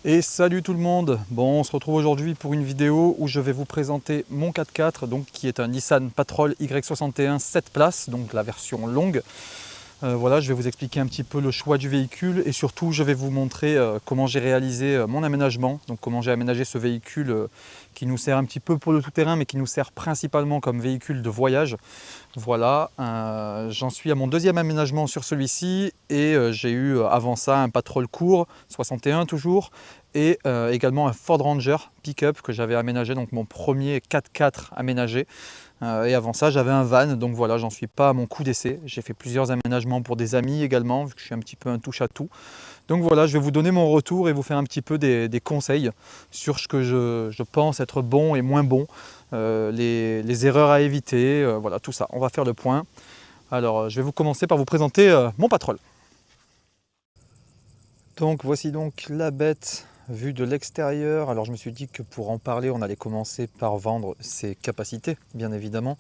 Et salut tout le monde. Bon, on se retrouve aujourd'hui pour une vidéo où je vais vous présenter mon 4x4, donc qui est un Nissan Patrol Y61 7 places, donc la version longue. Voilà, je vais vous expliquer un petit peu le choix du véhicule et surtout je vais vous montrer comment j'ai réalisé mon aménagement, donc comment j'ai aménagé ce véhicule qui nous sert un petit peu pour le tout-terrain mais qui nous sert principalement comme véhicule de voyage. Voilà, j'en suis à mon deuxième aménagement sur celui-ci et j'ai eu avant ça un Patrol court, 61 toujours, et également un Ford Ranger pick-up que j'avais aménagé, donc mon premier 4x4 aménagé. Et avant ça, j'avais un van, donc voilà, j'en suis pas à mon coup d'essai. J'ai fait plusieurs aménagements pour des amis également, vu que je suis un petit peu un touche-à-tout. Donc voilà, je vais vous donner mon retour et vous faire un petit peu des conseils sur ce que je pense être bon et moins bon, les erreurs à éviter, voilà, tout ça. On va faire le point. Alors, je vais vous commencer par vous présenter mon Patrol. Donc voici donc la bête vue de l'extérieur. Alors je me suis dit que pour en parler, on allait commencer par vendre ses capacités, bien évidemment.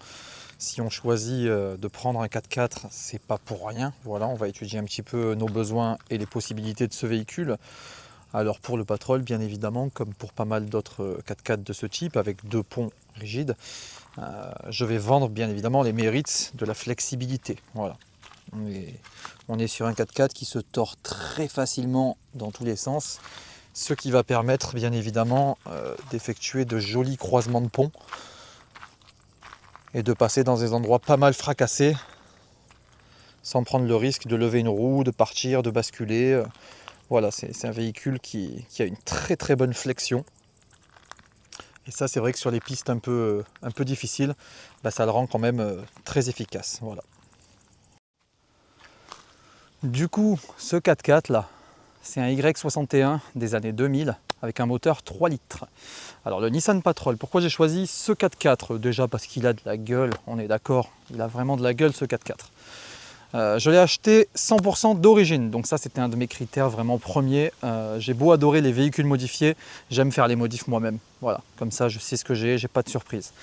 Si on choisit de prendre un 4x4, c'est pas pour rien. Voilà, on va étudier un petit peu nos besoins et les possibilités de ce véhicule. Alors pour le Patrol, bien évidemment, comme pour pas mal d'autres 4x4 de ce type, avec deux ponts rigides, je vais vendre bien évidemment les mérites de la flexibilité. Voilà. On est sur un 4x4 qui se tord très facilement dans tous les sens, ce qui va permettre bien évidemment d'effectuer de jolis croisements de ponts et de passer dans des endroits pas mal fracassés sans prendre le risque de lever une roue, de partir, de basculer. Voilà, c'est un véhicule qui a une très très bonne flexion. Et ça, c'est vrai que sur les pistes un peu difficiles, ça le rend quand même très efficace. Voilà. Du coup, ce 4x4 là, c'est un Y61 des années 2000 avec un moteur 3 litres. Alors le Nissan Patrol, pourquoi j'ai choisi ce 4x4? Déjà parce qu'il a de la gueule, on est d'accord, il a vraiment de la gueule ce 4x4. Je l'ai acheté 100% d'origine, donc ça c'était un de mes critères vraiment premiers. J'ai beau adorer les véhicules modifiés, j'aime faire les modifs moi-même. Voilà, comme ça je sais ce que j'ai pas de surprise.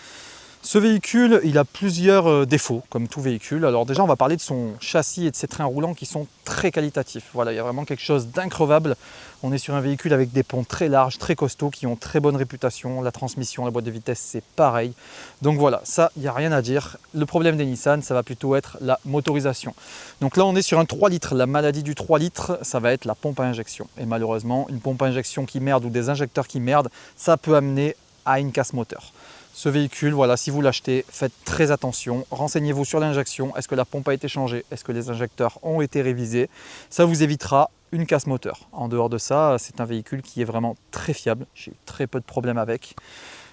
Ce véhicule, il a plusieurs défauts, comme tout véhicule. Alors déjà, on va parler de son châssis et de ses trains roulants qui sont très qualitatifs. Voilà, il y a vraiment quelque chose d'increvable. On est sur un véhicule avec des ponts très larges, très costauds, qui ont très bonne réputation. La transmission, la boîte de vitesse, c'est pareil. Donc voilà, ça, il n'y a rien à dire. Le problème des Nissan, ça va plutôt être la motorisation. Donc là, on est sur un 3 litres. La maladie du 3 litres, ça va être la pompe à injection. Et malheureusement, une pompe à injection qui merde ou des injecteurs qui merdent, ça peut amener à une casse moteur. Ce véhicule, voilà, si vous l'achetez, faites très attention, renseignez-vous sur l'injection, est-ce que la pompe a été changée, est-ce que les injecteurs ont été révisés, ça vous évitera une casse moteur. En dehors de ça, c'est un véhicule qui est vraiment très fiable, j'ai eu très peu de problèmes avec.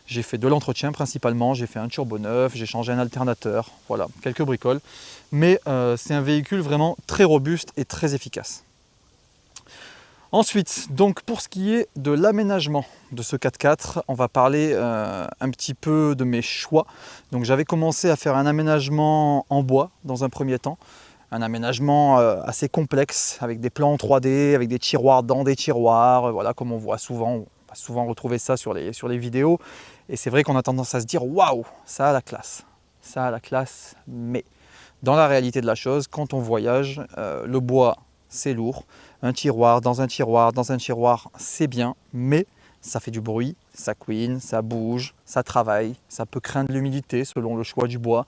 J'ai fait de l'entretien principalement, j'ai fait un turbo neuf, j'ai changé un alternateur, voilà, quelques bricoles. Mais c'est un véhicule vraiment très robuste et très efficace. Ensuite, donc pour ce qui est de l'aménagement de ce 4x4, on va parler un petit peu de mes choix. Donc j'avais commencé à faire un aménagement en bois dans un premier temps. Un aménagement assez complexe avec des plans en 3D, avec des tiroirs dans des tiroirs, voilà, comme on voit souvent. On va souvent retrouver ça sur les vidéos. Et c'est vrai qu'on a tendance à se dire « Waouh, ça a la classe !» Ça a la classe, mais dans la réalité de la chose, quand on voyage, le bois, c'est lourd. Un tiroir, dans un tiroir, dans un tiroir, c'est bien, mais ça fait du bruit, ça couine, ça bouge, ça travaille, ça peut craindre l'humidité selon le choix du bois.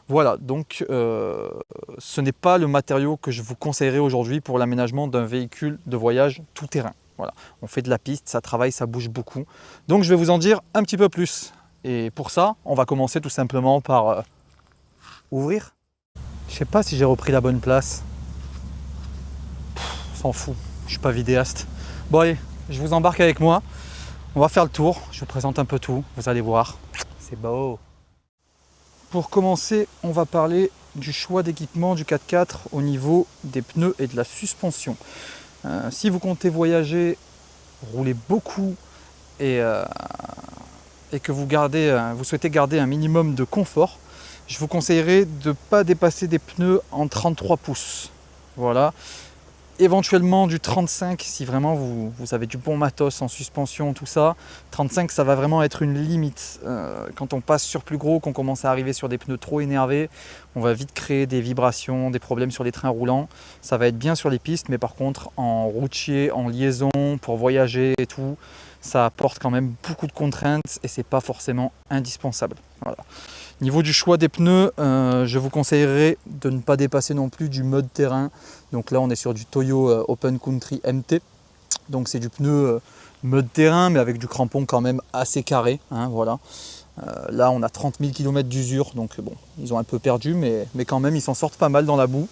Voilà, donc ce n'est pas le matériau que je vous conseillerais aujourd'hui pour l'aménagement d'un véhicule de voyage tout-terrain. Voilà, on fait de la piste, ça travaille, ça bouge beaucoup. Donc je vais vous en dire un petit peu plus. Et pour ça, on va commencer tout simplement par ouvrir. Je ne sais pas si j'ai repris la bonne place. S'en fout, je suis pas vidéaste. Bon allez, je vous embarque avec moi. On va faire le tour, je vous présente un peu tout, vous allez voir. C'est beau. Pour commencer, on va parler du choix d'équipement du 4x4 au niveau des pneus et de la suspension. Si vous comptez voyager, rouler beaucoup et que vous souhaitez garder un minimum de confort, je vous conseillerais de ne pas dépasser des pneus en 33 pouces. Voilà. éventuellement du 35 si vraiment vous avez du bon matos en suspension, tout ça. 35 ça va vraiment être une limite. Quand on passe sur plus gros, qu'on commence à arriver sur des pneus trop énervés, on va vite créer des vibrations, des problèmes sur les trains roulants. Ça va être bien sur les pistes, mais par contre en routier, en liaison, pour voyager et tout, ça apporte quand même beaucoup de contraintes et c'est pas forcément indispensable. Voilà. Niveau du choix des pneus, je vous conseillerais de ne pas dépasser non plus du mode terrain. Donc là on est sur du Toyo Open Country MT. Donc c'est du pneu mode terrain mais avec du crampon quand même assez carré. Hein, voilà. Là on a 30 000 km d'usure, donc bon, ils ont un peu perdu, mais quand même ils s'en sortent pas mal dans la boue.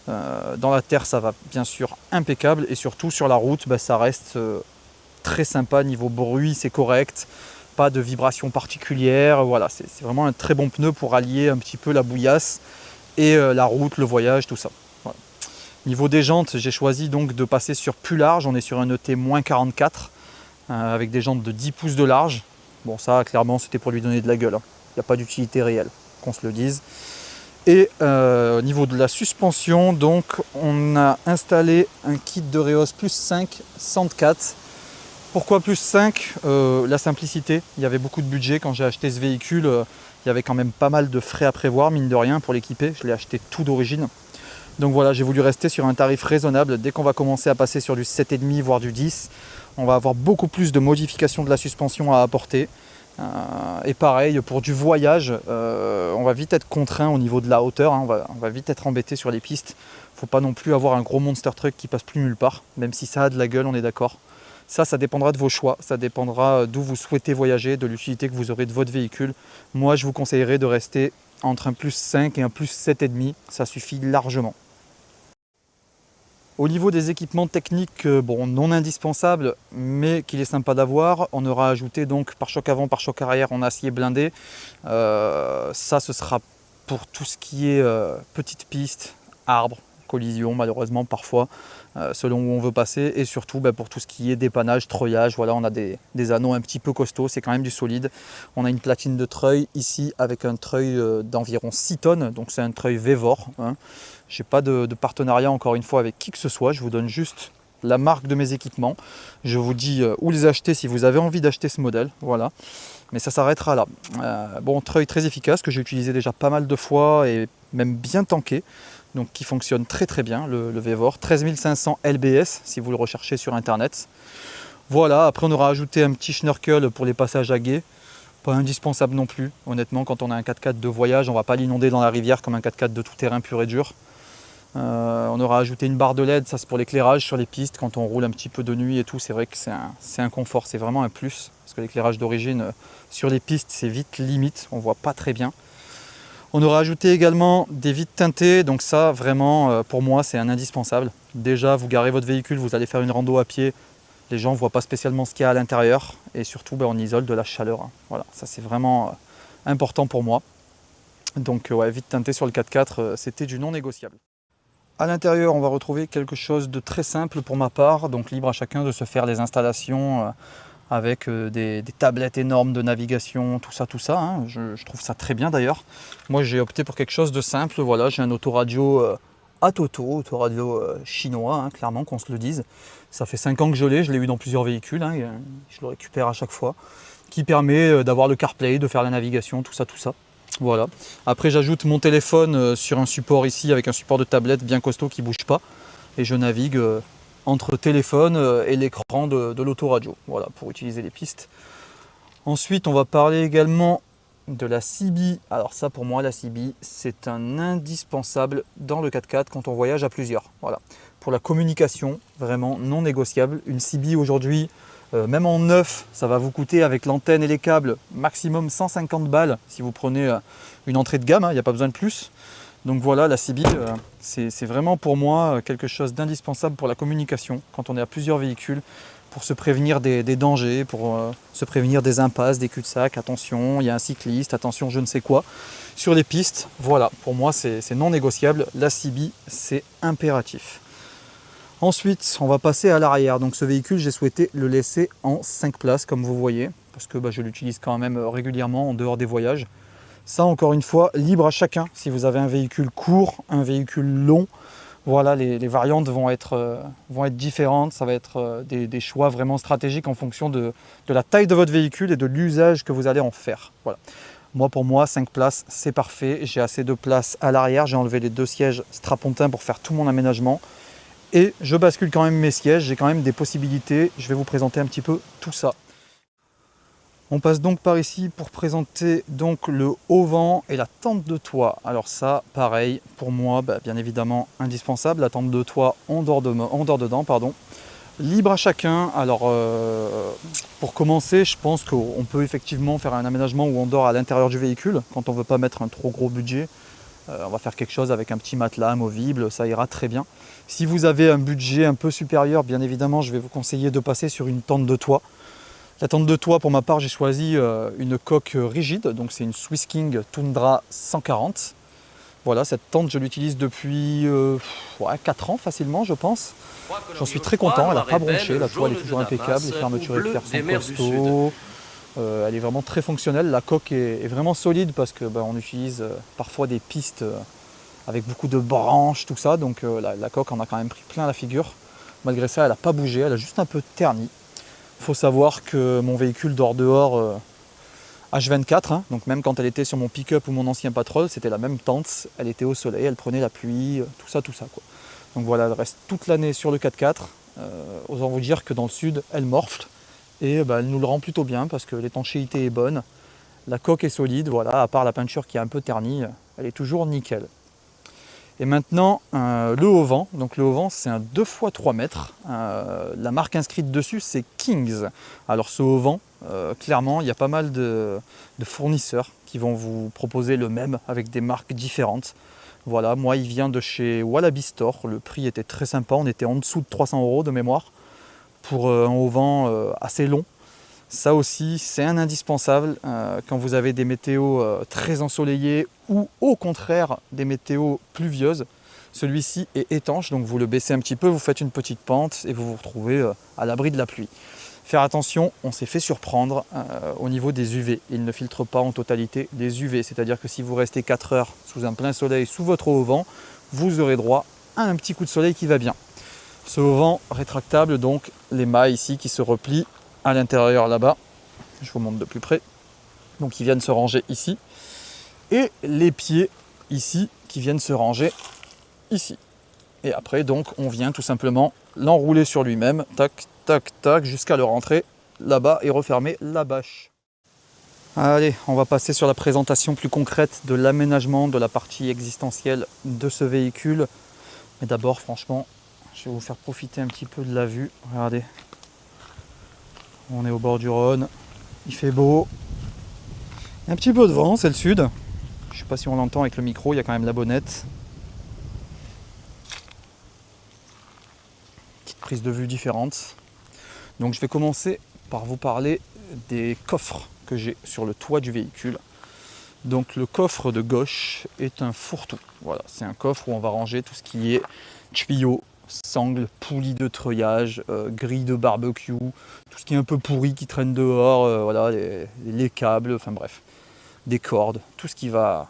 Dans la terre ça va bien sûr impeccable et surtout sur la route ça reste très sympa. Niveau bruit c'est correct. Pas de vibrations particulières, voilà, c'est vraiment un très bon pneu pour allier un petit peu la bouillasse et la route, le voyage, tout ça. Voilà. Niveau des jantes, j'ai choisi donc de passer sur plus large, on est sur un ET-44 avec des jantes de 10 pouces de large. Bon ça clairement c'était pour lui donner de la gueule, hein. Il n'y a pas d'utilité réelle, qu'on se le dise. Et au niveau de la suspension, donc on a installé un kit de Reos plus 5 104. Pourquoi plus 5 ? La simplicité, il y avait beaucoup de budget quand j'ai acheté ce véhicule, il y avait quand même pas mal de frais à prévoir, mine de rien, pour l'équiper, je l'ai acheté tout d'origine. Donc voilà, j'ai voulu rester sur un tarif raisonnable. Dès qu'on va commencer à passer sur du 7,5 voire du 10, on va avoir beaucoup plus de modifications de la suspension à apporter. Et pareil, pour du voyage, on va vite être contraint au niveau de la hauteur, hein, on va vite être embêté sur les pistes. Il ne faut pas non plus avoir un gros monster truck qui passe plus nulle part, même si ça a de la gueule, on est d'accord. Ça dépendra de vos choix, ça dépendra d'où vous souhaitez voyager, de l'utilité que vous aurez de votre véhicule. Moi, je vous conseillerais de rester entre un plus 5 et un plus 7,5, ça suffit largement. Au niveau des équipements techniques, bon, non indispensables, mais qu'il est sympa d'avoir, on aura ajouté donc pare-choc avant, pare-choc arrière en acier blindé. Ça, ce sera pour tout ce qui est petite piste, arbres, collision malheureusement parfois, selon où on veut passer, et surtout pour tout ce qui est dépannage, treuillage. Voilà, on a des anneaux un petit peu costauds, c'est quand même du solide. On a une platine de treuil ici avec un treuil d'environ 6 tonnes, donc c'est un treuil Vévor. Hein. Je n'ai pas de partenariat encore une fois avec qui que ce soit, je vous donne juste la marque de mes équipements. Je vous dis où les acheter si vous avez envie d'acheter ce modèle, voilà. Mais ça s'arrêtera là. Bon, treuil très efficace que j'ai utilisé déjà pas mal de fois et même bien tanké. Donc qui fonctionne très très bien, le Vévor. 13 500 LBS si vous le recherchez sur internet. Voilà, après on aura ajouté un petit schnorkel pour les passages à gué. Pas indispensable non plus. Honnêtement, quand on a un 4x4 de voyage, on ne va pas l'inonder dans la rivière comme un 4x4 de tout terrain pur et dur. On aura ajouté une barre de LED, ça c'est pour l'éclairage sur les pistes quand on roule un petit peu de nuit et tout. C'est vrai que c'est un confort, c'est vraiment un plus. Parce que l'éclairage d'origine sur les pistes c'est vite limite, on voit pas très bien. On aura ajouté également des vitres teintées, donc ça vraiment pour moi c'est un indispensable. Déjà vous garez votre véhicule, vous allez faire une rando à pied, les gens ne voient pas spécialement ce qu'il y a à l'intérieur et surtout on isole de la chaleur. Hein. Voilà, ça c'est vraiment important pour moi. Donc ouais, vitres teintées sur le 4x4 c'était du non négociable. À l'intérieur on va retrouver quelque chose de très simple pour ma part, donc libre à chacun de se faire les installations avec des tablettes énormes de navigation, tout ça, hein. Je trouve ça très bien d'ailleurs. Moi j'ai opté pour quelque chose de simple, voilà, j'ai un autoradio Atoto, autoradio chinois, hein, clairement qu'on se le dise. Ça fait 5 ans que je l'ai eu dans plusieurs véhicules, hein, je le récupère à chaque fois, qui permet d'avoir le CarPlay, de faire la navigation, tout ça. Voilà. Après j'ajoute mon téléphone sur un support ici avec un support de tablette bien costaud qui ne bouge pas et je navigue entre téléphone et l'écran de l'autoradio, voilà, pour utiliser les pistes. Ensuite on va parler également de la CB. Alors ça pour moi la CB c'est un indispensable dans le 4x4 quand on voyage à plusieurs. Voilà. Pour la communication vraiment non négociable. Une CB aujourd'hui même en neuf ça va vous coûter avec l'antenne et les câbles maximum 150 balles si vous prenez une entrée de gamme, il n'y a pas besoin de plus. Donc voilà, la CB c'est vraiment pour moi quelque chose d'indispensable pour la communication quand on est à plusieurs véhicules, pour se prévenir des dangers, pour se prévenir des impasses, des cul-de-sac, attention, il y a un cycliste, attention je ne sais quoi, sur les pistes. Voilà, pour moi c'est non négociable, la CB c'est impératif. Ensuite, on va passer à l'arrière. Donc ce véhicule, j'ai souhaité le laisser en 5 places comme vous voyez, parce que je l'utilise quand même régulièrement en dehors des voyages. Ça encore une fois, libre à chacun, si vous avez un véhicule court, un véhicule long, Voilà, les variantes vont être différentes. Ça va être des choix vraiment stratégiques en fonction de la taille de votre véhicule et de l'usage que vous allez en faire. Voilà. Moi, pour moi, 5 places, c'est parfait. J'ai assez de place à l'arrière. J'ai enlevé les 2 sièges strapontins pour faire tout mon aménagement. Et je bascule quand même mes sièges. J'ai quand même des possibilités. Je vais vous présenter un petit peu tout ça. On passe donc par ici pour présenter donc le haut-vent et la tente de toit. Alors ça, pareil, pour moi, bien évidemment indispensable. La tente de toit, on dort dedans, pardon. Libre à chacun. Alors, pour commencer, je pense qu'on peut effectivement faire un aménagement où on dort à l'intérieur du véhicule. Quand on ne veut pas mettre un trop gros budget, on va faire quelque chose avec un petit matelas amovible, ça ira très bien. Si vous avez un budget un peu supérieur, bien évidemment, je vais vous conseiller de passer sur une tente de toit. La tente de toit, pour ma part, j'ai choisi une coque rigide, donc c'est une Swiss King Tundra 140. Voilà, cette tente, je l'utilise depuis 4 ans facilement, je pense. J'en suis très content, elle n'a pas bronché, la toile est toujours impeccable, les fermetures éclairs sont costauds. Elle est vraiment très fonctionnelle, la coque est vraiment solide parce que on utilise parfois des pistes avec beaucoup de branches, tout ça, donc la coque en a quand même pris plein la figure. Malgré ça, elle n'a pas bougé, elle a juste un peu terni. Il faut savoir que mon véhicule dort dehors H24, hein, donc même quand elle était sur mon pick-up ou mon ancien Patrol, c'était la même tente, elle était au soleil, elle prenait la pluie, tout ça quoi. Donc voilà, elle reste toute l'année sur le 4x4. Osons vous dire que dans le sud, elle morfle et elle nous le rend plutôt bien parce que l'étanchéité est bonne, la coque est solide, voilà, à part la peinture qui est un peu ternie, elle est toujours nickel. Et maintenant, le haut-vent. Donc le haut-vent, c'est un 2x3 mètres. La marque inscrite dessus, c'est Kings. Alors ce haut-vent, clairement, il y a pas mal de fournisseurs qui vont vous proposer le même avec des marques différentes. Voilà, moi, il vient de chez Wallaby Store. Le prix était très sympa. On était en dessous de 300 € de mémoire pour un haut-vent assez long. Ça aussi, c'est un indispensable quand vous avez des météos très ensoleillées ou au contraire des météos pluvieuses. Celui-ci est étanche, donc vous le baissez un petit peu, vous faites une petite pente et vous vous retrouvez à l'abri de la pluie. Faire attention, on s'est fait surprendre au niveau des UV. Il ne filtre pas en totalité les UV, c'est-à-dire que si vous restez 4 heures sous un plein soleil, sous votre haut-vent, vous aurez droit à un petit coup de soleil qui va bien. Ce haut-vent rétractable, donc les mailles ici qui se replient à l'intérieur là-bas, je vous montre de plus près, donc ils viennent se ranger ici, et les pieds ici qui viennent se ranger ici. Et après donc on vient tout simplement l'enrouler sur lui-même, tac, tac, tac, jusqu'à le rentrer là-bas et refermer la bâche. Allez, on va passer sur la présentation plus concrète de l'aménagement de la partie existentielle de ce véhicule. Mais d'abord, franchement, je vais vous faire profiter un petit peu de la vue. Regardez. On est au bord du Rhône, il fait beau. Il y a un petit peu de vent, c'est le sud. Je ne sais pas si on l'entend avec le micro, il y a quand même la bonnette. Petite prise de vue différente. Donc je vais commencer par vous parler des coffres que j'ai sur le toit du véhicule. Donc le coffre de gauche est un fourre-tout. Voilà, c'est un coffre où on va ranger tout ce qui est tuyaux, sangles, poulies de treuillage, grilles de barbecue, tout ce qui est un peu pourri qui traîne dehors, voilà, les câbles, enfin bref, des cordes, tout ce qui va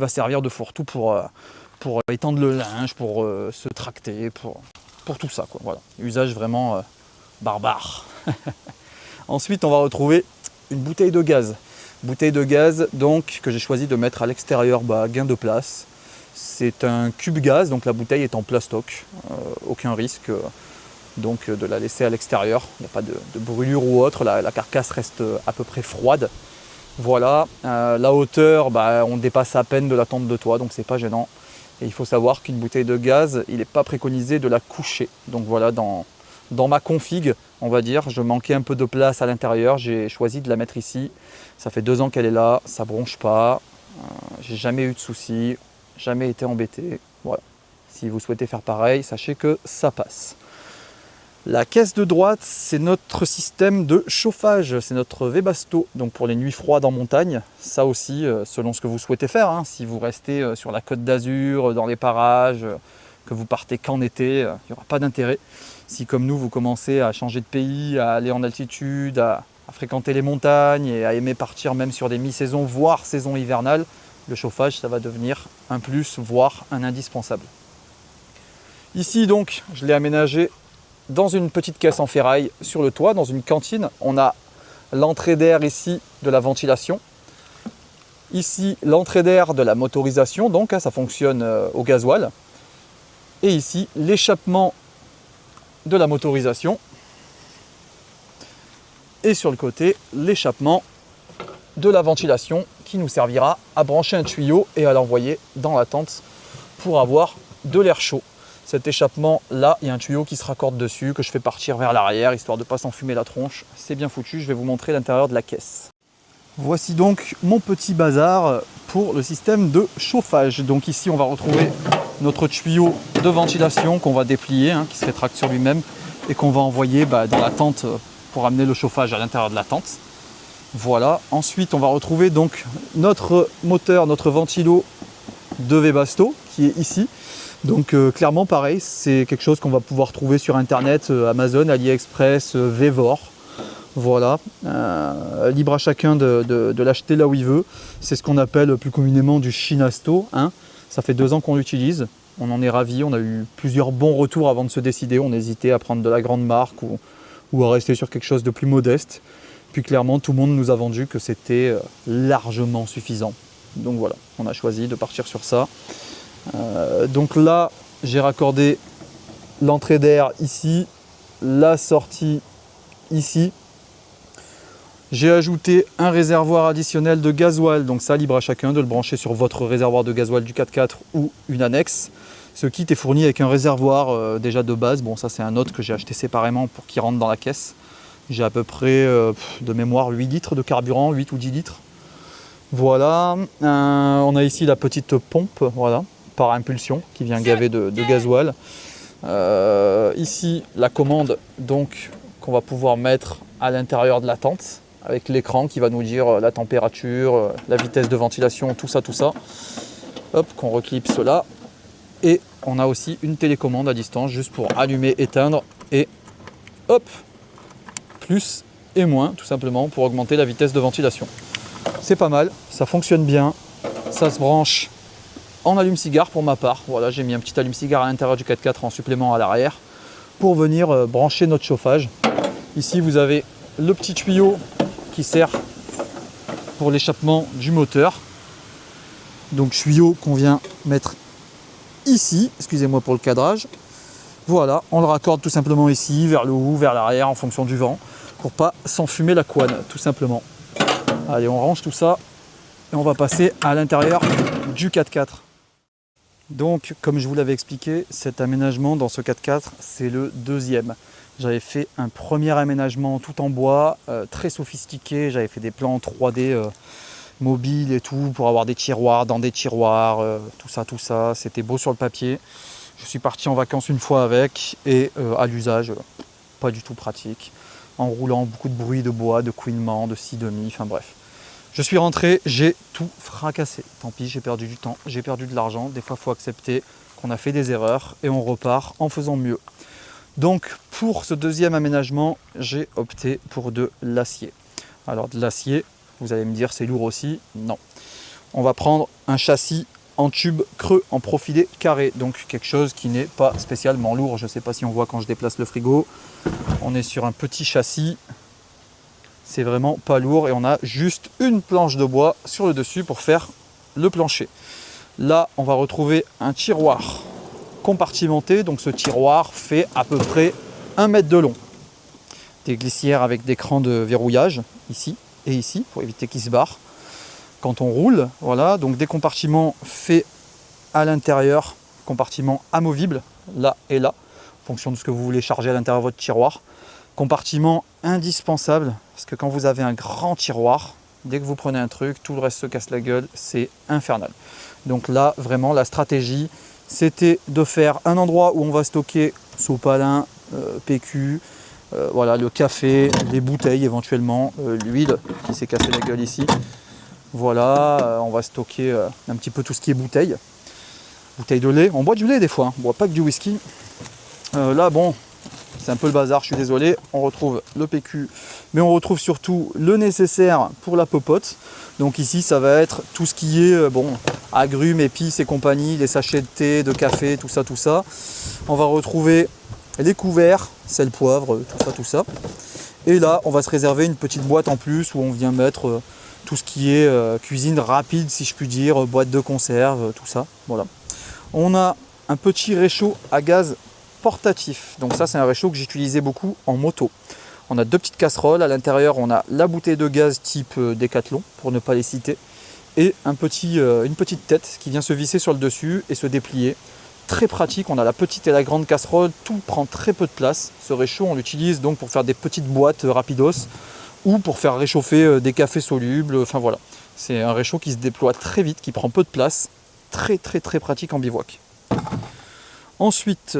servir de fourre-tout pour étendre le linge, pour se tracter, pour tout ça, quoi. Voilà, usage vraiment barbare. Ensuite, on va retrouver une bouteille de gaz. Bouteille de gaz donc que j'ai choisi de mettre à l'extérieur, gain de place. C'est un cube gaz, donc la bouteille est en plastoc, aucun risque donc de la laisser à l'extérieur. Il n'y a pas de brûlure ou autre, la carcasse reste à peu près froide. Voilà, la hauteur, on dépasse à peine de la tente de toit, donc c'est pas gênant. Et il faut savoir qu'une bouteille de gaz, il n'est pas préconisé de la coucher. Donc voilà, dans ma config, on va dire, je manquais un peu de place à l'intérieur, j'ai choisi de la mettre ici. Ça fait 2 ans qu'elle est là, ça bronche pas, j'ai jamais eu de soucis, jamais été embêté. Voilà. Si vous souhaitez faire pareil, sachez que ça passe. La caisse de droite, c'est notre système de chauffage, c'est notre Webasto, donc pour les nuits froides en montagne. Ça aussi, selon ce que vous souhaitez faire, hein. Si vous restez sur la Côte d'Azur, dans les parages, que vous partez qu'en été, il n'y aura pas d'intérêt. Si comme nous, vous commencez à changer de pays, à aller en altitude, à fréquenter les montagnes et à aimer partir même sur des mi-saisons, voire saison hivernale, le chauffage, ça va devenir un plus, voire un indispensable. Ici donc, je l'ai aménagé dans une petite caisse en ferraille sur le toit, dans une cantine. On a l'entrée d'air ici de la ventilation. Ici, l'entrée d'air de la motorisation, donc ça fonctionne au gasoil. Et ici, l'échappement de la motorisation. Et sur le côté, l'échappement de la ventilation qui nous servira à brancher un tuyau et à l'envoyer dans la tente pour avoir de l'air chaud. Cet échappement là, il y a un tuyau qui se raccorde dessus que je fais partir vers l'arrière histoire de ne pas s'enfumer la tronche. C'est bien foutu, je vais vous montrer l'intérieur de la caisse. Voici donc mon petit bazar pour le système de chauffage. Donc ici on va retrouver notre tuyau de ventilation qu'on va déplier, qui se rétracte sur lui-même et qu'on va envoyer dans la tente pour amener le chauffage à l'intérieur de la tente. Voilà, ensuite on va retrouver donc notre moteur, notre ventilo de Webasto qui est ici. Donc clairement pareil, c'est quelque chose qu'on va pouvoir trouver sur internet, Amazon, AliExpress, Vevor. Voilà, libre à chacun de l'acheter là où il veut. C'est ce qu'on appelle plus communément du Shinasto. Ça fait 2 ans qu'on l'utilise, on en est ravis, on a eu plusieurs bons retours avant de se décider. On hésitait à prendre de la grande marque ou à rester sur quelque chose de plus modeste. Puis clairement, tout le monde nous a vendu que c'était largement suffisant. Donc voilà, on a choisi de partir sur ça. Donc là, j'ai raccordé l'entrée d'air ici, la sortie ici. J'ai ajouté un réservoir additionnel de gasoil, donc ça libre à chacun de le brancher sur votre réservoir de gasoil du 4x4 ou une annexe. Ce kit est fourni avec un réservoir déjà de base, bon ça c'est un autre que j'ai acheté séparément pour qu'il rentre dans la caisse. J'ai à peu près de mémoire 8 litres de carburant, 8 ou 10 litres. Voilà, on a ici la petite pompe, voilà, par impulsion qui vient gaver de gasoil. Ici la commande donc qu'on va pouvoir mettre à l'intérieur de la tente avec l'écran qui va nous dire la température, la vitesse de ventilation, tout ça. Hop, qu'on reclipse cela. Et on a aussi une télécommande à distance juste pour allumer, éteindre et hop, plus et moins tout simplement pour augmenter la vitesse de ventilation. C'est pas mal, ça fonctionne bien, ça se branche en allume-cigare pour ma part. Voilà, j'ai mis un petit allume-cigare à l'intérieur du 4x4 en supplément à l'arrière pour venir brancher notre chauffage. Ici vous avez le petit tuyau qui sert pour l'échappement du moteur. Donc tuyau qu'on vient mettre ici, excusez-moi pour le cadrage. Voilà, on le raccorde tout simplement ici, vers le haut, vers l'arrière en fonction du vent, pour pas s'enfumer la couenne, tout simplement. Allez, on range tout ça et on va passer à l'intérieur du 4x4. Donc, comme je vous l'avais expliqué, cet aménagement dans ce 4x4, c'est le deuxième. J'avais fait un premier aménagement tout en bois, très sophistiqué. J'avais fait des plans 3D mobiles et tout, pour avoir des tiroirs dans des tiroirs, tout ça. C'était beau sur le papier. Je suis parti en vacances une fois avec et à l'usage, pas du tout pratique. En roulant, beaucoup de bruit de bois, de couinement, de scie demi, enfin bref. Je suis rentré, j'ai tout fracassé. Tant pis, j'ai perdu du temps, j'ai perdu de l'argent. Des fois, il faut accepter qu'on a fait des erreurs et on repart en faisant mieux. Donc, pour ce deuxième aménagement, j'ai opté pour de l'acier. Alors, de l'acier, vous allez me dire, c'est lourd aussi. Non. On va prendre un châssis en tube creux, en profilé carré. Donc, quelque chose qui n'est pas spécialement lourd. Je ne sais pas si on voit quand je déplace le frigo. On est sur un petit châssis. C'est vraiment pas lourd et on a juste une planche de bois sur le dessus pour faire le plancher. Là, on va retrouver un tiroir compartimenté. Donc ce tiroir fait à peu près 1 mètre de long. Des glissières avec des crans de verrouillage ici et ici pour éviter qu'ils se barrent quand on roule. Voilà, donc des compartiments faits à l'intérieur, compartiments amovibles là et là, en fonction de ce que vous voulez charger à l'intérieur de votre tiroir. Compartiment indispensable, parce que quand vous avez un grand tiroir, dès que vous prenez un truc, tout le reste se casse la gueule, c'est infernal. Donc là, vraiment, la stratégie, c'était de faire un endroit où on va stocker sopalin, PQ, voilà, le café, les bouteilles éventuellement, l'huile qui s'est cassé la gueule ici. Voilà, on va stocker un petit peu tout ce qui est bouteille. Bouteille de lait, on boit du lait des fois, on boit pas que du whisky. Là, bon, c'est un peu le bazar, je suis désolé. On retrouve le PQ, mais on retrouve surtout le nécessaire pour la popote. Donc ici, ça va être tout ce qui est agrumes, épices et compagnie, les sachets de thé, de café, tout ça. On va retrouver les couverts, sel, poivre, tout ça. Et là, on va se réserver une petite boîte en plus où on vient mettre tout ce qui est cuisine rapide, si je puis dire, boîte de conserve, tout ça. Voilà. On a un petit réchaud à gaz portatif. Donc ça, c'est un réchaud que j'utilisais beaucoup en moto. On a deux petites casseroles. À l'intérieur, on a la bouteille de gaz type Décathlon, pour ne pas les citer, et une petite tête qui vient se visser sur le dessus et se déplier. Très pratique, on a la petite et la grande casserole, tout prend très peu de place. Ce réchaud, on l'utilise donc pour faire des petites boîtes rapidos ou pour faire réchauffer des cafés solubles. Enfin voilà, c'est un réchaud qui se déploie très vite, qui prend peu de place, très pratique en bivouac. Ensuite,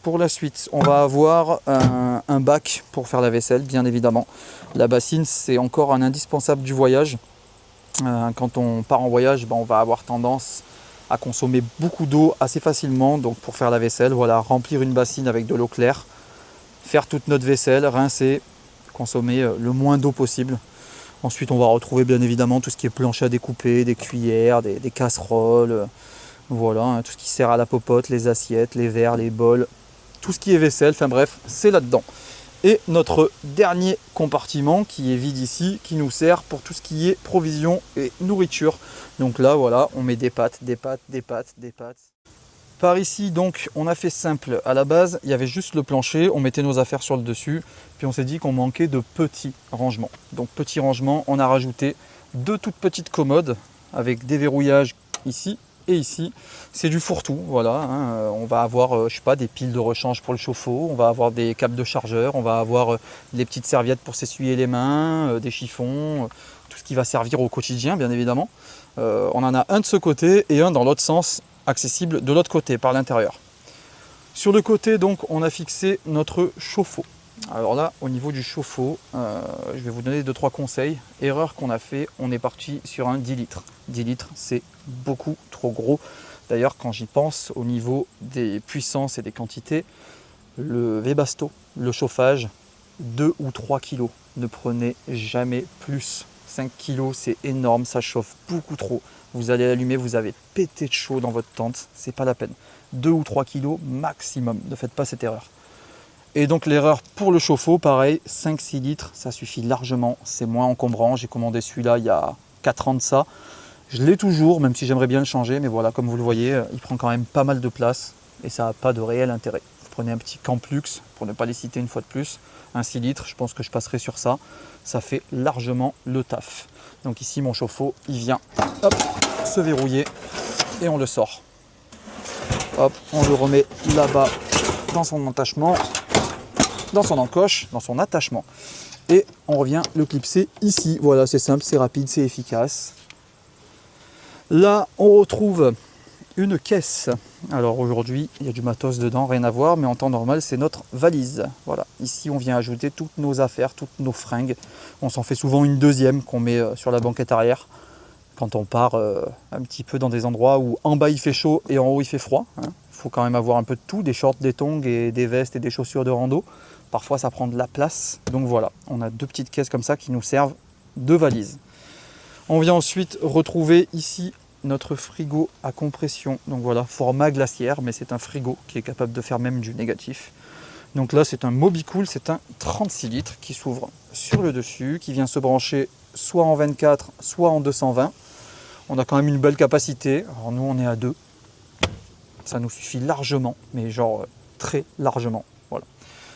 pour la suite, on va avoir un bac pour faire la vaisselle, bien évidemment. La bassine, c'est encore un indispensable du voyage. Quand on part en voyage, on va avoir tendance à consommer beaucoup d'eau assez facilement. Donc pour faire la vaisselle, voilà, remplir une bassine avec de l'eau claire, faire toute notre vaisselle, rincer, consommer le moins d'eau possible. Ensuite, on va retrouver bien évidemment tout ce qui est planche à découper, des cuillères, des casseroles, voilà, hein, tout ce qui sert à la popote, les assiettes, les verres, les bols, tout ce qui est vaisselle, enfin bref, c'est là-dedans. Et notre dernier compartiment qui est vide ici, qui nous sert pour tout ce qui est provisions et nourriture. Donc là, voilà, on met des pâtes. Par ici, donc, on a fait simple. À la base, il y avait juste le plancher, on mettait nos affaires sur le dessus, puis on s'est dit qu'on manquait de petits rangements. Donc, petit rangement, on a rajouté deux toutes petites commodes avec des verrouillages ici et ici. C'est du fourre-tout, voilà. Hein. On va avoir, je sais pas, des piles de rechange pour le chauffe-eau, on va avoir des câbles de chargeur, on va avoir des petites serviettes pour s'essuyer les mains, des chiffons, tout ce qui va servir au quotidien, bien évidemment. On en a un de ce côté et un dans l'autre sens, accessible de l'autre côté, par l'intérieur. Sur le côté, donc, on a fixé notre chauffe-eau. Alors là, au niveau du chauffe-eau, je vais vous donner 2-3 conseils. Erreur qu'on a fait, on est parti sur un 10 litres. 10 litres, c'est beaucoup trop gros. D'ailleurs, quand j'y pense, au niveau des puissances et des quantités, le Webasto, le chauffage, 2 ou 3 kg. Ne prenez jamais plus. 5 kg, c'est énorme, ça chauffe beaucoup trop. Vous allez l'allumer, vous avez pété de chaud dans votre tente, c'est pas la peine. 2 ou 3 kg maximum, ne faites pas cette erreur. Et donc l'erreur pour le chauffe-eau, pareil, 5-6 litres, ça suffit largement, c'est moins encombrant. J'ai commandé celui-là il y a 4 ans de ça. Je l'ai toujours, même si j'aimerais bien le changer, mais voilà, comme vous le voyez, il prend quand même pas mal de place et ça n'a pas de réel intérêt. Vous prenez un petit Camplux, pour ne pas les citer une fois de plus, un 6 litres, je pense que je passerai sur ça. Ça fait largement le taf. Donc ici, mon chauffe-eau, il vient hop, se verrouiller et on le sort. Hop, on le remet là-bas dans son attachement, dans son encoche, dans son attachement. Et on revient le clipser ici. Voilà, c'est simple, c'est rapide, c'est efficace. Là, on retrouve une caisse. Alors aujourd'hui, il y a du matos dedans, rien à voir, mais en temps normal, c'est notre valise. Voilà, ici, on vient ajouter toutes nos affaires, toutes nos fringues. On s'en fait souvent une deuxième qu'on met sur la banquette arrière quand on part un petit peu dans des endroits où en bas il fait chaud et en haut il fait froid. Il faut quand même avoir un peu de tout, des shorts, des tongs et des vestes et des chaussures de rando. Parfois, ça prend de la place. Donc voilà, on a deux petites caisses comme ça qui nous servent de valise. On vient ensuite retrouver ici notre frigo à compression. Donc voilà, format glaciaire, mais c'est un frigo qui est capable de faire même du négatif. Donc là, c'est un Mobicool, c'est un 36 litres qui s'ouvre sur le dessus, qui vient se brancher soit en 24, soit en 220. On a quand même une belle capacité. Alors nous, on est à 2. Ça nous suffit largement, mais genre très largement. Voilà.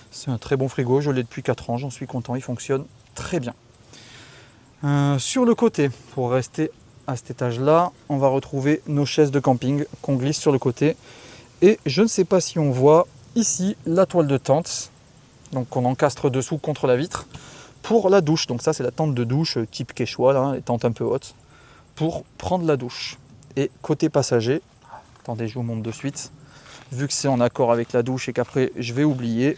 C'est un très bon frigo, je l'ai depuis 4 ans, j'en suis content, il fonctionne très bien. Sur le côté, pour rester à cet étage-là, on va retrouver nos chaises de camping qu'on glisse sur le côté. Et je ne sais pas si on voit ici la toile de tente, donc qu'on encastre dessous contre la vitre, pour la douche. Donc ça, c'est la tente de douche type Quechua, là, les tentes un peu hautes, pour prendre la douche. Et côté passager, attendez, je vous montre de suite, vu que c'est en accord avec la douche et qu'après je vais oublier,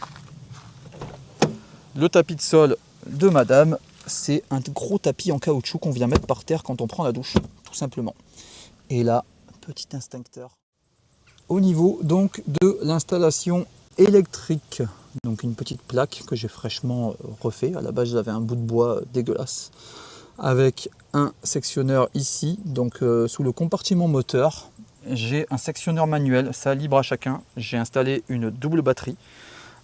le tapis de sol de madame, c'est un gros tapis en caoutchouc qu'on vient mettre par terre quand on prend la douche, tout simplement. Et là, petit instincteur. Au niveau donc de l'installation électrique, donc une petite plaque que j'ai fraîchement refait. À la base, j'avais un bout de bois dégueulasse avec un sectionneur ici, donc sous le compartiment moteur. j'ai un sectionneur manuel, ça libre à chacun. J'ai installé une double batterie.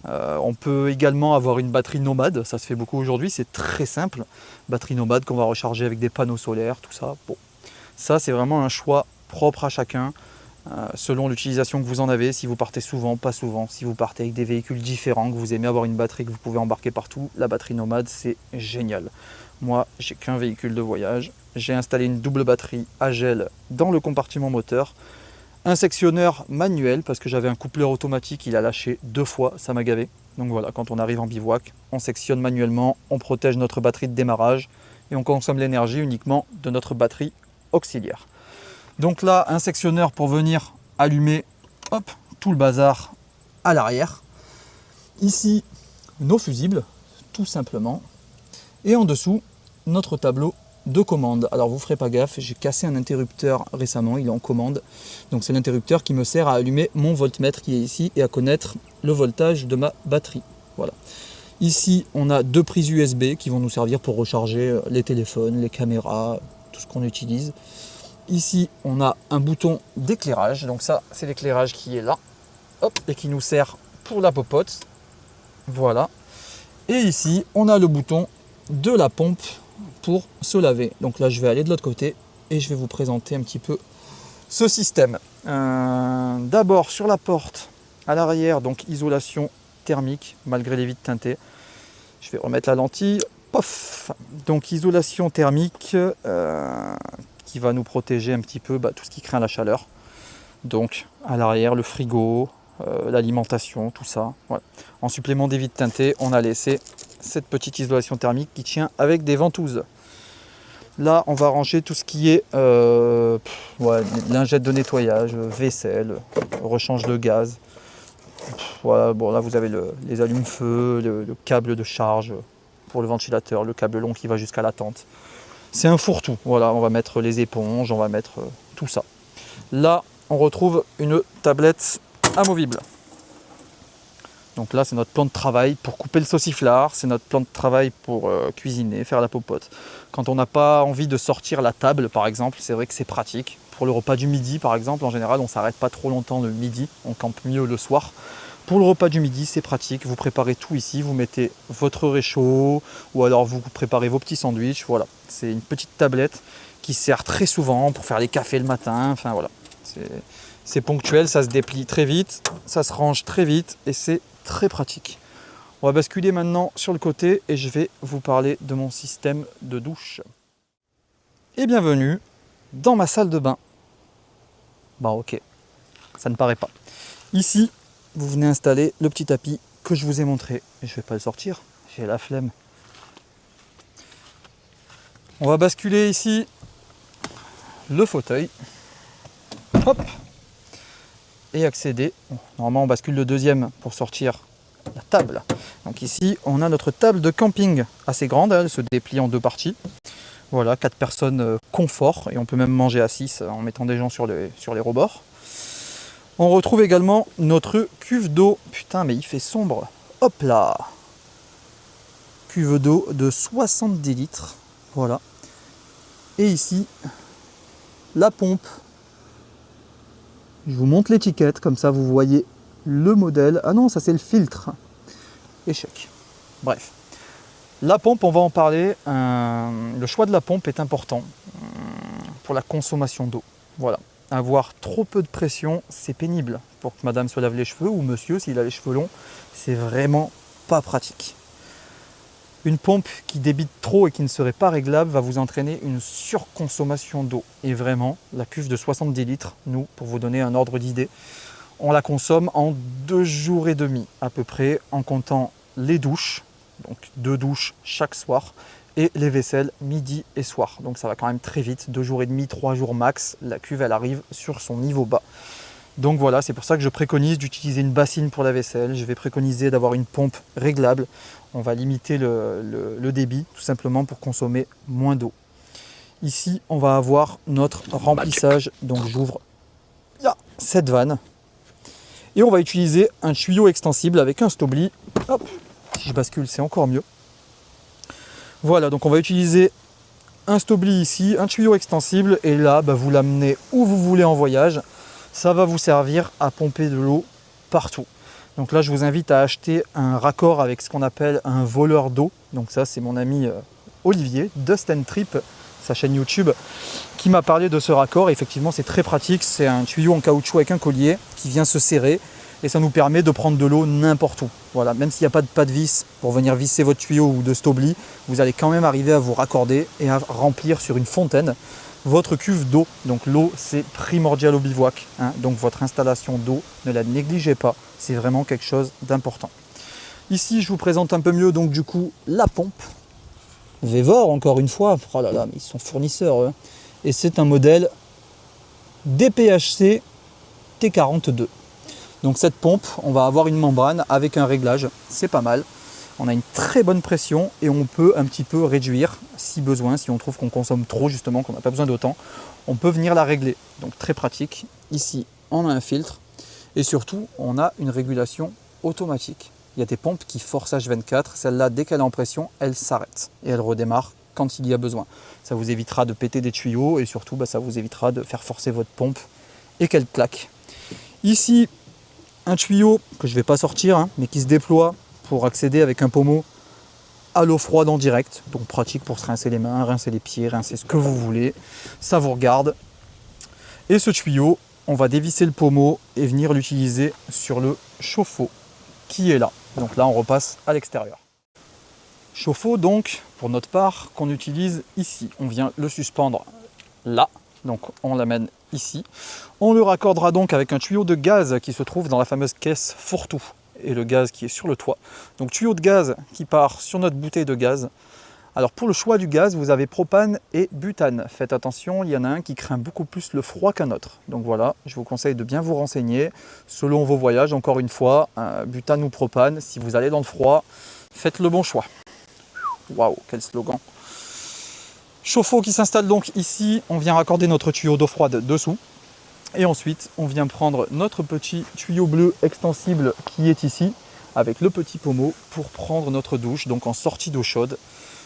On peut également avoir une batterie nomade, ça se fait beaucoup aujourd'hui, c'est très simple. Batterie nomade qu'on va recharger avec des panneaux solaires, tout ça. Bon, ça c'est vraiment un choix propre à chacun, selon l'utilisation que vous en avez. Si vous partez souvent, pas souvent, si vous partez avec des véhicules différents, que vous aimez avoir une batterie que vous pouvez embarquer partout, la batterie nomade c'est génial. Moi j'ai qu'un véhicule de voyage, j'ai installé une double batterie à gel dans le compartiment moteur. Un sectionneur manuel parce que j'avais un coupleur automatique, il a lâché 2 fois, ça m'a gavé. Donc voilà, quand on arrive en bivouac, on sectionne manuellement, on protège notre batterie de démarrage et on consomme l'énergie uniquement de notre batterie auxiliaire. Donc là, un sectionneur pour venir allumer hop, tout le bazar à l'arrière. Ici, nos fusibles, tout simplement. Et en dessous, notre tableau de commande. Alors vous ferez pas gaffe, j'ai cassé un interrupteur récemment, il est en commande. Donc c'est l'interrupteur qui me sert à allumer mon voltmètre qui est ici et à connaître le voltage de ma batterie. Voilà. Ici on a 2 prises USB qui vont nous servir pour recharger les téléphones, les caméras, tout ce qu'on utilise. Ici on a un bouton d'éclairage, donc ça c'est l'éclairage qui est là, hop, et qui nous sert pour la popote. Voilà. Et ici on a le bouton de la pompe pour se laver. Donc là je vais aller de l'autre côté et je vais vous présenter un petit peu ce système. D'abord sur la porte à l'arrière, donc isolation thermique malgré les vitres teintées. Je vais remettre la lentille. Pof. Donc isolation thermique qui va nous protéger un petit peu tout ce qui craint la chaleur. Donc à l'arrière le frigo, l'alimentation, tout ça. Voilà. En supplément des vitres teintées, on a laissé cette petite isolation thermique qui tient avec des ventouses. Là, on va ranger tout ce qui est lingettes de nettoyage, vaisselle, rechange de gaz. Voilà, bon, là, vous avez les allumes-feu, le câble de charge pour le ventilateur, le câble long qui va jusqu'à la tente. C'est un fourre-tout. Voilà, on va mettre les éponges, on va mettre tout ça. Là, on retrouve une tablette amovible. Donc là, c'est notre plan de travail pour couper le sauciflard, c'est notre plan de travail pour cuisiner, faire la popote. Quand on n'a pas envie de sortir la table, par exemple, c'est vrai que c'est pratique. Pour le repas du midi, par exemple, en général, on ne s'arrête pas trop longtemps le midi, on campe mieux le soir. Pour le repas du midi, c'est pratique, vous préparez tout ici, vous mettez votre réchaud, ou alors vous préparez vos petits sandwichs, voilà. C'est une petite tablette qui sert très souvent pour faire les cafés le matin, enfin voilà. C'est ponctuel, ça se déplie très vite, ça se range très vite, et c'est très pratique. On va basculer maintenant sur le côté et je vais vous parler de mon système de douche. Et bienvenue dans ma salle de bain. Ok, ça ne paraît pas. Ici, vous venez installer le petit tapis que je vous ai montré. Et je ne vais pas le sortir, j'ai la flemme. On va basculer ici le fauteuil. Hop. Et accéder. Normalement, on bascule le deuxième pour sortir la table. Donc ici, on a notre table de camping assez grande. Elle se déplie en 2 parties. Voilà, 4 personnes confort. Et on peut même manger à 6 en mettant des gens sur les rebords. On retrouve également notre cuve d'eau. Putain, mais il fait sombre. Hop là. Cuve d'eau de 70 litres. Voilà. Et ici, la pompe. Je vous montre l'étiquette, comme ça vous voyez le modèle. Ah non, ça c'est le filtre. Échec. Bref. La pompe, on va en parler. Le choix de la pompe est important pour la consommation d'eau. Voilà. Avoir trop peu de pression, c'est pénible. Pour que madame se lave les cheveux, ou monsieur s'il a les cheveux longs, c'est vraiment pas pratique. Une pompe qui débite trop et qui ne serait pas réglable va vous entraîner une surconsommation d'eau. Et vraiment, la cuve de 70 litres, nous, pour vous donner un ordre d'idée, on la consomme en 2 jours et demi à peu près, en comptant les douches, donc 2 douches chaque soir, et les vaisselles midi et soir. Donc ça va quand même très vite, 2 jours et demi, 3 jours max, la cuve elle arrive sur son niveau bas. Donc voilà, c'est pour ça que je préconise d'utiliser une bassine pour la vaisselle. Je vais préconiser d'avoir une pompe réglable. On va limiter le débit tout simplement pour consommer moins d'eau. Ici, on va avoir notre remplissage. Donc j'ouvre cette vanne. Et on va utiliser un tuyau extensible avec un stobli. Hop, si je bascule, c'est encore mieux. Voilà, donc on va utiliser un stobli ici, un tuyau extensible. Et là, vous l'amenez où vous voulez en voyage. Ça va vous servir à pomper de l'eau partout. Donc là, je vous invite à acheter un raccord avec ce qu'on appelle un voleur d'eau. Donc ça, c'est mon ami Olivier, Dust and Trip, sa chaîne YouTube, qui m'a parlé de ce raccord. Et effectivement, c'est très pratique. C'est un tuyau en caoutchouc avec un collier qui vient se serrer et ça nous permet de prendre de l'eau n'importe où. Voilà, même s'il n'y a pas de vis pour venir visser votre tuyau ou de stobli, vous allez quand même arriver à vous raccorder et à remplir sur une fontaine votre cuve d'eau. Donc l'eau, c'est primordial au bivouac, hein. Donc votre installation d'eau, ne la négligez pas. C'est vraiment quelque chose d'important. Ici, je vous présente un peu mieux donc du coup la pompe. Vévor, encore une fois. Oh là là, mais ils sont fournisseurs, eux. Et c'est un modèle DPHC T42. Donc cette pompe, on va avoir une membrane avec un réglage. C'est pas mal. On a une très bonne pression et on peut un petit peu réduire si besoin, si on trouve qu'on consomme trop justement, qu'on n'a pas besoin d'autant, on peut venir la régler. Donc très pratique. Ici, on a un filtre et surtout, on a une régulation automatique. Il y a des pompes qui forcent H24, celle-là, dès qu'elle est en pression, elle s'arrête et elle redémarre quand il y a besoin. Ça vous évitera de péter des tuyaux et surtout, ça vous évitera de faire forcer votre pompe et qu'elle claque. Ici, un tuyau que je ne vais pas sortir, hein, mais qui se déploie pour accéder avec un pommeau à l'eau froide en direct. Donc pratique pour se rincer les mains, rincer les pieds, rincer ce que vous voulez. Ça vous regarde. Et ce tuyau, on va dévisser le pommeau et venir l'utiliser sur le chauffe-eau qui est là. Donc là, on repasse à l'extérieur. Chauffe-eau donc, pour notre part, qu'on utilise ici. On vient le suspendre là. Donc on l'amène ici. On le raccordera donc avec un tuyau de gaz qui se trouve dans la fameuse caisse fourre-tout et le gaz qui est sur le toit. Donc tuyau de gaz qui part sur notre bouteille de gaz. Alors pour le choix du gaz, vous avez propane et butane. Faites attention, il y en a un qui craint beaucoup plus le froid qu'un autre. Donc voilà, je vous conseille de bien vous renseigner selon vos voyages. Encore une fois, butane ou propane, si vous allez dans le froid, faites le bon choix. Waouh, quel slogan! Chauffe-eau qui s'installe donc ici, on vient raccorder notre tuyau d'eau froide dessous. Et ensuite, on vient prendre notre petit tuyau bleu extensible qui est ici, avec le petit pommeau pour prendre notre douche, donc en sortie d'eau chaude.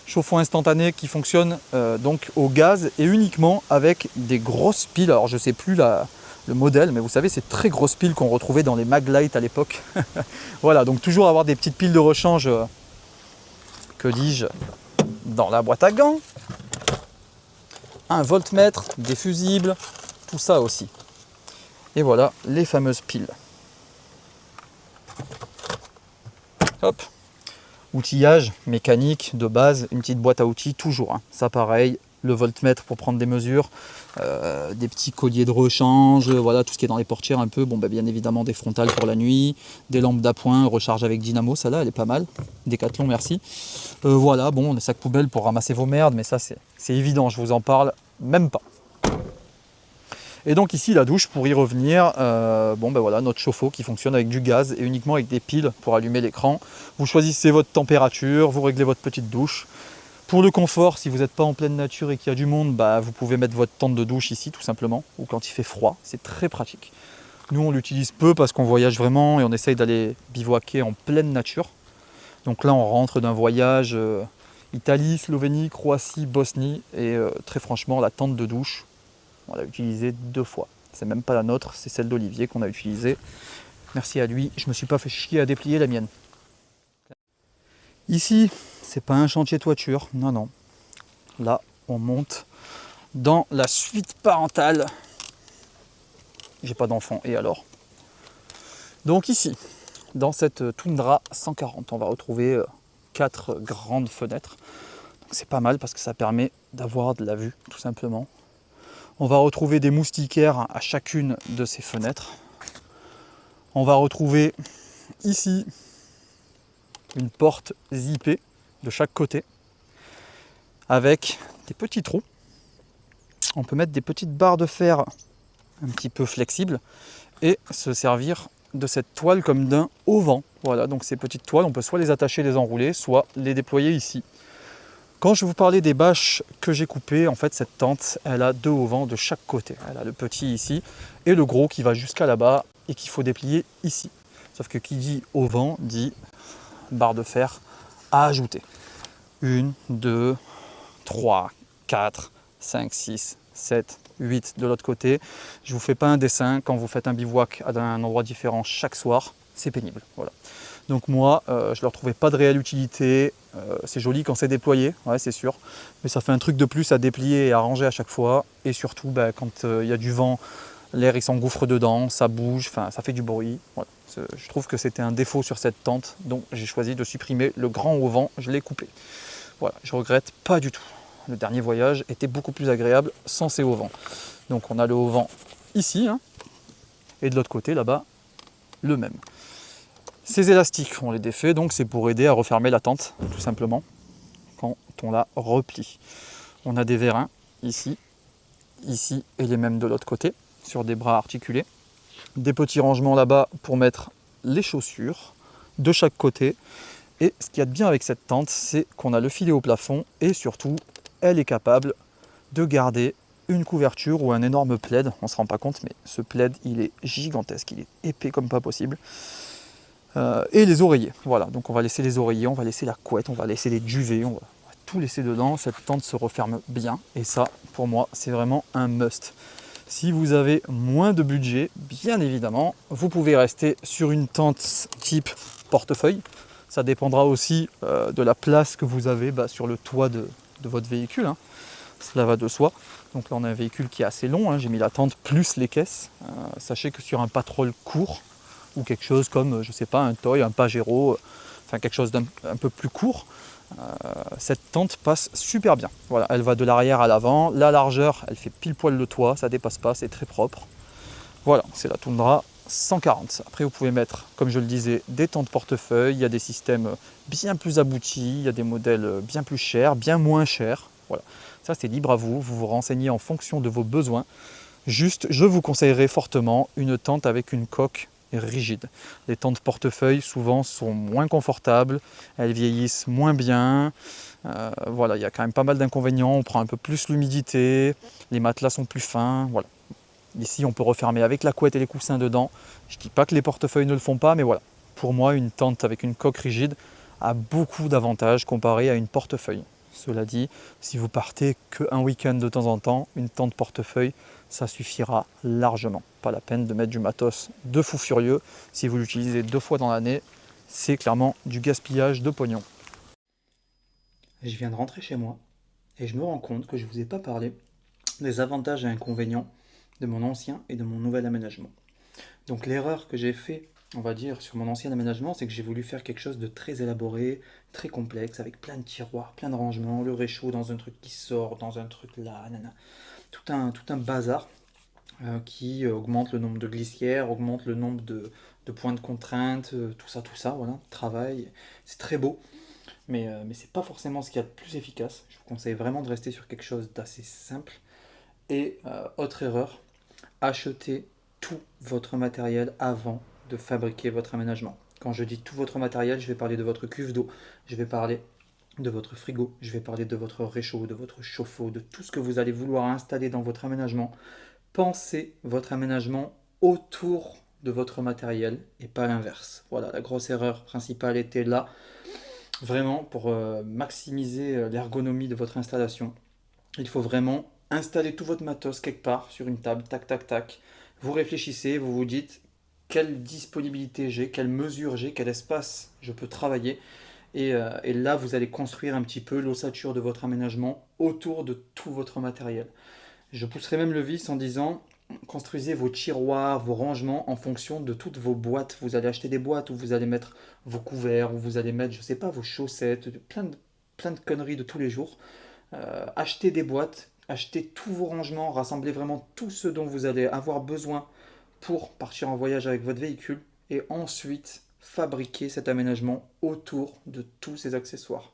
Chauffe-eau instantané qui fonctionne donc au gaz et uniquement avec des grosses piles. Alors je ne sais plus le modèle, mais vous savez, ces très grosses piles qu'on retrouvait dans les Maglite à l'époque. Voilà, donc toujours avoir des petites piles de rechange, que dis-je, dans la boîte à gants. Un voltmètre, des fusibles, tout ça aussi. Et voilà les fameuses piles. Hop. Outillage mécanique de base, une petite boîte à outils toujours. Hein. Ça pareil, le voltmètre pour prendre des mesures, des petits colliers de rechange, voilà tout ce qui est dans les portières un peu. Bon, bien évidemment des frontales pour la nuit, des lampes d'appoint, recharge avec dynamo, ça là elle est pas mal. Décathlon, merci. Voilà, bon, des sacs poubelles pour ramasser vos merdes, mais ça c'est évident, je vous en parle même pas. Et donc ici la douche, pour y revenir, voilà, notre chauffe-eau qui fonctionne avec du gaz et uniquement avec des piles pour allumer l'écran. Vous choisissez votre température, vous réglez votre petite douche. Pour le confort, si vous n'êtes pas en pleine nature et qu'il y a du monde, vous pouvez mettre votre tente de douche ici tout simplement, ou quand il fait froid, c'est très pratique. Nous on l'utilise peu parce qu'on voyage vraiment et on essaye d'aller bivouaquer en pleine nature. Donc là on rentre d'un voyage Italie, Slovénie, Croatie, Bosnie et très franchement la tente de douche, on l'a utilisée 2 fois. C'est même pas la nôtre, c'est celle d'Olivier qu'on a utilisée. Merci à lui, je me suis pas fait chier à déplier la mienne. Ici, c'est pas un chantier toiture, non, non. Là, on monte dans la suite parentale. J'ai pas d'enfant, et alors? Donc ici, dans cette Tundra 140, on va retrouver 4 grandes fenêtres. C'est pas mal parce que ça permet d'avoir de la vue, tout simplement. On va retrouver des moustiquaires à chacune de ces fenêtres. On va retrouver ici une porte zippée de chaque côté avec des petits trous. On peut mettre des petites barres de fer un petit peu flexibles et se servir de cette toile comme d'un auvent. Voilà, donc ces petites toiles, on peut soit les attacher, les enrouler, soit les déployer ici. Quand je vous parlais des bâches que j'ai coupées, en fait cette tente, elle a 2 auvents de chaque côté. Elle a le petit ici et le gros qui va jusqu'à là-bas et qu'il faut déplier ici. Sauf que qui dit auvent dit barre de fer à ajouter. 1, 2, 3, 4, 5, 6, 7, 8 de l'autre côté. Je ne vous fais pas un dessin, quand vous faites un bivouac à un endroit différent chaque soir, c'est pénible. Voilà. Donc moi, je ne leur trouvais pas de réelle utilité. C'est joli quand c'est déployé, ouais, c'est sûr, mais ça fait un truc de plus à déplier et à ranger à chaque fois. Et surtout, quand il y a du vent, l'air il s'engouffre dedans, ça bouge, ça fait du bruit. Voilà. Je trouve que c'était un défaut sur cette tente, donc j'ai choisi de supprimer le grand haut vent, je l'ai coupé. Voilà, je regrette pas du tout. Le dernier voyage était beaucoup plus agréable sans ces hauts vents. Donc on a le haut vent ici, hein, et de l'autre côté là-bas, le même. Ces élastiques, on les défait, donc c'est pour aider à refermer la tente, tout simplement, quand on la replie. On a des vérins ici, ici et les mêmes de l'autre côté, sur des bras articulés. Des petits rangements là-bas pour mettre les chaussures de chaque côté. Et ce qu'il y a de bien avec cette tente, c'est qu'on a le filet au plafond et surtout, elle est capable de garder une couverture ou un énorme plaid. On ne se rend pas compte, mais ce plaid, il est gigantesque, il est épais comme pas possible. Et les oreillers, voilà, donc on va laisser les oreillers, on va laisser la couette, on va laisser les duvets, on va tout laisser dedans. Cette tente se referme bien et ça, pour moi, c'est vraiment un must. Si vous avez moins de budget, bien évidemment, vous pouvez rester sur une tente type portefeuille. Ça dépendra aussi de la place que vous avez sur le toit de votre véhicule, hein. Cela va de soi. Donc là, on a un véhicule qui est assez long, hein. J'ai mis la tente plus les caisses. Sachez que sur un patrol court, ou quelque chose comme, je sais pas, un Toy, un Pajero, enfin quelque chose d'un peu plus court, cette tente passe super bien. Voilà, elle va de l'arrière à l'avant, la largeur, elle fait pile poil le toit, ça dépasse pas, c'est très propre. Voilà, c'est la Tundra 140. Après, vous pouvez mettre, comme je le disais, des tentes portefeuille, il y a des systèmes bien plus aboutis, il y a des modèles bien plus chers, bien moins chers. Voilà, ça c'est libre à vous, vous vous renseignez en fonction de vos besoins. Juste, je vous conseillerais fortement une tente avec une coque rigide. Les tentes portefeuille souvent sont moins confortables, elles vieillissent moins bien. Voilà, il y a quand même pas mal d'inconvénients, on prend un peu plus l'humidité, les matelas sont plus fins. Voilà. Ici on peut refermer avec la couette et les coussins dedans. Je ne dis pas que les portefeuilles ne le font pas, mais voilà. Pour moi, une tente avec une coque rigide a beaucoup d'avantages comparé à une portefeuille. Cela dit, si vous partez qu'un week-end de temps en temps, une tente portefeuille, ça suffira largement. Pas la peine de mettre du matos de fou furieux. Si vous l'utilisez 2 fois dans l'année, c'est clairement du gaspillage de pognon. Je viens de rentrer chez moi et je me rends compte que je ne vous ai pas parlé des avantages et inconvénients de mon ancien et de mon nouvel aménagement. Donc l'erreur que j'ai fait, on va dire, sur mon ancien aménagement, c'est que j'ai voulu faire quelque chose de très élaboré, très complexe, avec plein de tiroirs, plein de rangements, le réchaud dans un truc qui sort, dans un truc là, nanana. Tout un bazar qui augmente le nombre de glissières, augmente le nombre de points de contrainte, tout ça, voilà, travail. C'est très beau, mais c'est pas forcément ce qu'il y a de plus efficace. Je vous conseille vraiment de rester sur quelque chose d'assez simple. Et autre erreur, achetez tout votre matériel avant de fabriquer votre aménagement. Quand je dis tout votre matériel, je vais parler de votre cuve d'eau, je vais parler de votre frigo, je vais parler de votre réchaud, de votre chauffe-eau, de tout ce que vous allez vouloir installer dans votre aménagement. Pensez votre aménagement autour de votre matériel et pas l'inverse. Voilà, la grosse erreur principale était là, vraiment pour maximiser l'ergonomie de votre installation. Il faut vraiment installer tout votre matos quelque part sur une table, tac, tac, tac. Vous réfléchissez, vous vous dites quelle disponibilité j'ai, quelle mesure j'ai, quel espace je peux travailler. Et là, vous allez construire un petit peu l'ossature de votre aménagement autour de tout votre matériel. Je pousserai même le vice en disant, construisez vos tiroirs, vos rangements en fonction de toutes vos boîtes. Vous allez acheter des boîtes où vous allez mettre vos couverts, où vous allez mettre, je sais pas, vos chaussettes, plein de conneries de tous les jours. Achetez des boîtes, achetez tous vos rangements, rassemblez vraiment tout ce dont vous allez avoir besoin pour partir en voyage avec votre véhicule et ensuite fabriquer cet aménagement autour de tous ces accessoires.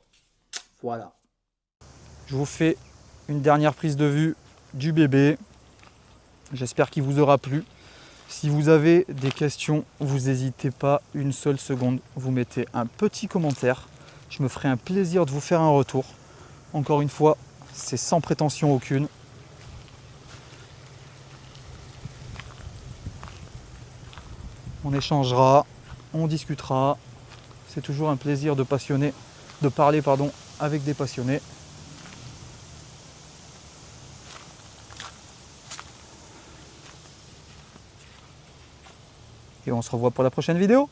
Voilà. Je vous fais une dernière prise de vue du bébé. J'espère qu'il vous aura plu. Si vous avez des questions, vous n'hésitez pas une seule seconde. Vous mettez un petit commentaire. Je me ferai un plaisir de vous faire un retour. Encore une fois, c'est sans prétention aucune. On échangera, on discutera. C'est toujours un plaisir de parler avec des passionnés. et on se revoit pour la prochaine vidéo.